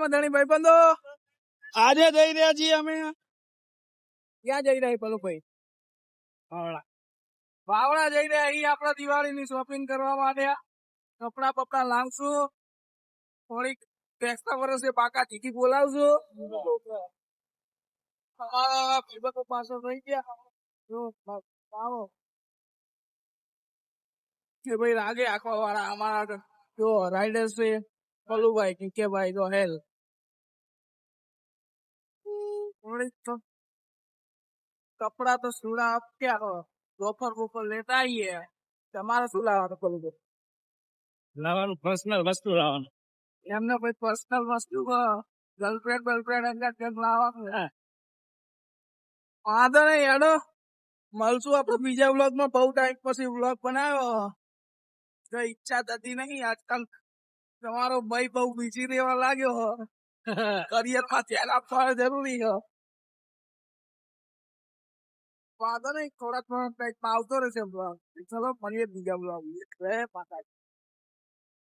મધાણી ભાઈબંધો આજે જઈ રહ્યા છીએ અમે ક્યાં જઈ રહ્યા પલુભાઈ? વાવડા જઈ રહ્યા અહીં આપડા દિવાળીની શોપિંગ કરવા માટે કપડા બપડા લાવશું. થોડીક બેસતા વર્ષે પાકા ચીઠી બોલાવશું. ભાઈબંધો પાછળ રહી ગયા. આવો કે ભાઈ રાગે આખવા વાળા અમારા જો રાઈડર છે પલુભાઈ કે ભાઈ જો હેલ કપડા તો સુડા આપ્યા હો ગોફર બોફર લેતા આવીએ. તમારે શું લાવવાનું પલુભાઈ? લાવવાનું પર્સનલ વસ્તુ લાવવાનું. એમને પછી પર્સનલ વસ્તુ ગર્લફ્રેન્ડ બર્લફ્રેન્ડ અંગત કંઈક લાવવાનું. વાંધો નહીં હેડો મળશું આપડે બીજા વ્લોગ માં. બહુ ટાઈમ પછી વ્લોગ બનાવ્યો. કઈ ઈચ્છા થતી નહીં આજકાલ. તમારો ભાઈ બહુ બીજી રહેવા લાગ્યો. કરિયર માં ધ્યાન આપવા જરૂરી છે. વાંધો નહીં થોડા ટાઈમ આવતો રહેશે બ્લોગ. ચલો મળીએ બીજા બ્લોગ.